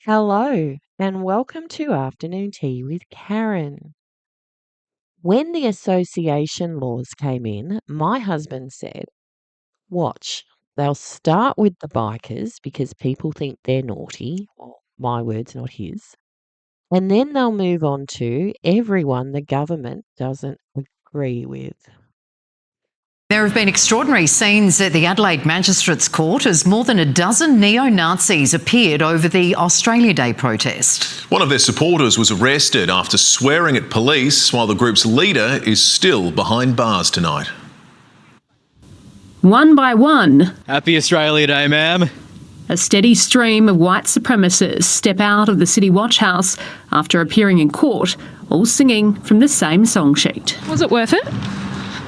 Hello, and welcome to Afternoon Tea with Karen. When the association laws came in, my husband said, watch, they'll start with the bikers because people think they're naughty. Well, my words, not his. And then they'll move on to everyone the government doesn't agree with. There have been extraordinary scenes at the Adelaide Magistrates Court as more than a dozen neo-Nazis appeared over the Australia Day protest. One of their supporters was arrested after swearing at police, while the group's leader is still behind bars tonight. One by one, Happy Australia Day, ma'am. a steady stream of white supremacists step out of the City Watch House after appearing in court, all singing from the same song sheet. Was it worth it?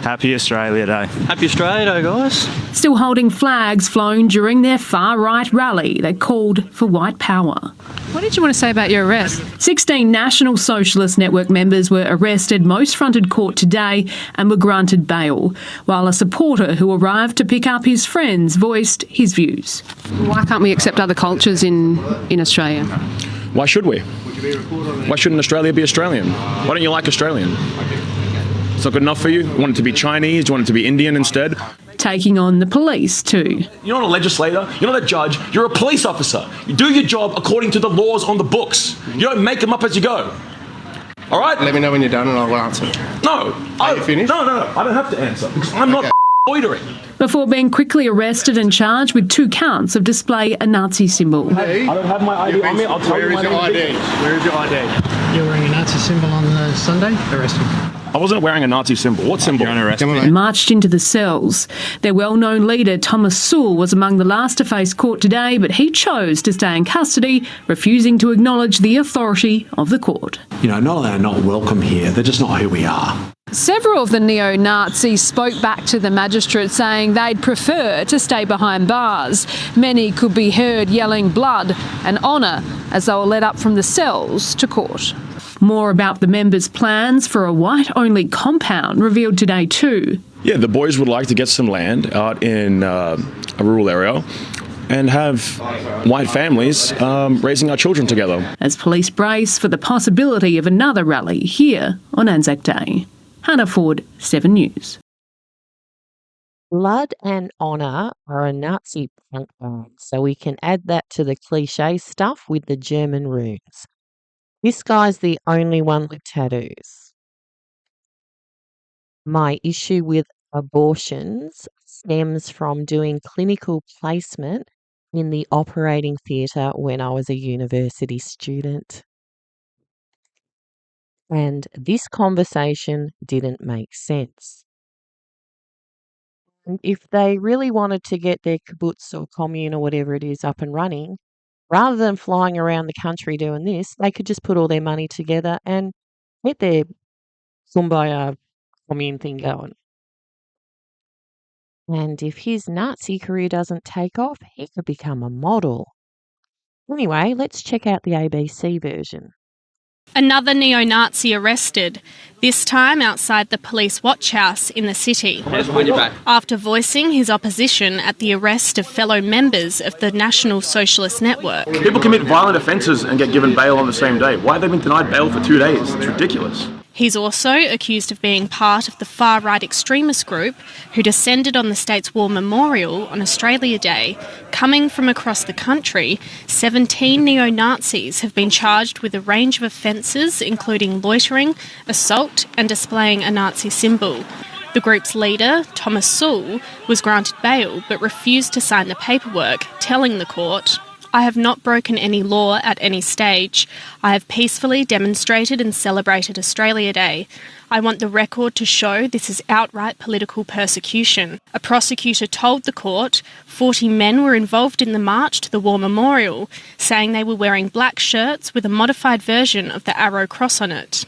Happy Australia Day. Happy Australia Day, guys. Still holding flags flown during their far-right rally that called for white power. What did you want to say about your arrest? 16 National Socialist Network members were arrested. Most fronted court today and were granted bail, while a supporter who arrived to pick up his friends voiced his views. Why can't we accept other cultures in Australia? Why should we? Why shouldn't Australia be Australian? Why don't you like Australian? It's not good enough for you? You want it to be Chinese? You want it to be Indian instead? Taking on the police too. You're not a legislator. You're not a judge. You're a police officer. You do your job according to the laws on the books. You don't make them up as you go. All right? Let me know when you're done and I'll answer. No. Are you finished? No. I don't have to answer because I'm not loitering. Before being quickly arrested and charged with 2 counts of display a Nazi symbol. I don't have my ID on me. I'll tell you my name. Where is your ID? You're wearing a Nazi symbol on the Sunday? Arrest him. I wasn't wearing a Nazi symbol. What symbol? And marched into the cells. Their well-known leader, Thomas Sewell, was among the last to face court today, but he chose to stay in custody, refusing to acknowledge the authority of the court. You know, not only are they not welcome here, they're just not who we are. Several of the neo-Nazis spoke back to the magistrate saying they'd prefer to stay behind bars. Many could be heard yelling blood and honour as they were led up from the cells to court. More about the members' plans for a white-only compound revealed today too. Yeah, the boys would like to get some land out in a rural area and have white families raising our children together. As police brace for the possibility of another rally here on Anzac Day. Hannah Ford, 7 News. Blood and honour are a Nazi punk band, so we can add that to the cliche stuff with the German runes. This guy's the only one with tattoos. My issue with abortions stems from doing clinical placement in the operating theatre when I was a university student. And this conversation didn't make sense. And if they really wanted to get their kibbutz or commune or whatever it is up and running, rather than flying around the country doing this, they could just put all their money together and get their kumbaya commune thing going. And if his Nazi career doesn't take off, he could become a model. Anyway, let's check out the ABC version. Another neo-Nazi arrested, this time outside the police watch house in the city, after voicing his opposition at the arrest of fellow members of the National Socialist Network. People commit violent offences and get given bail on the same day. Why have they been denied bail for 2 days? It's ridiculous. He's also accused of being part of the far-right extremist group who descended on the state's war memorial on Australia Day. Coming from across the country, 17 neo-Nazis have been charged with a range of offences, including loitering, assault and displaying a Nazi symbol. The group's leader, Thomas Sewell, was granted bail but refused to sign the paperwork, telling the court, "I have not broken any law at any stage. I have peacefully demonstrated and celebrated Australia Day. I want the record to show this is outright political persecution." A prosecutor told the court 40 men were involved in the march to the war memorial, saying they were wearing black shirts with a modified version of the arrow cross on it.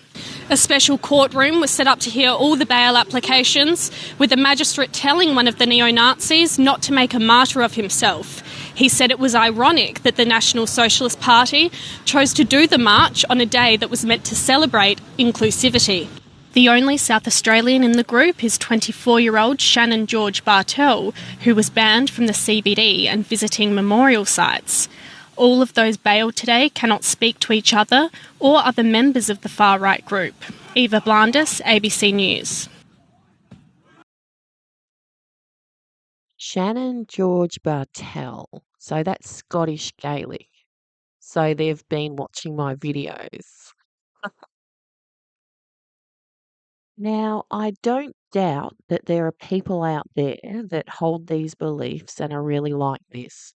A special courtroom was set up to hear all the bail applications, with the magistrate telling one of the neo-Nazis not to make a martyr of himself. He said it was ironic that the National Socialist Party chose to do the march on a day that was meant to celebrate inclusivity. The only South Australian in the group is 24-year-old Shannon George Bartel, who was banned from the CBD and visiting memorial sites. All of those bailed today cannot speak to each other or other members of the far-right group. Eva Blandis, ABC News. Shannon George Bartel. So that's Scottish Gaelic. So they've been watching my videos. Now, I don't doubt that there are people out there that hold these beliefs and are really like this,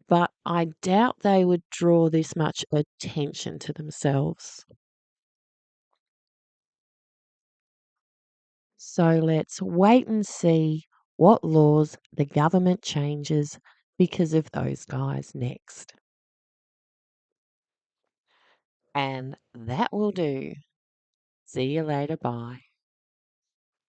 but I doubt they would draw this much attention to themselves. So let's wait and see what laws the government changes because of those guys next. And that will do. See you later. Bye.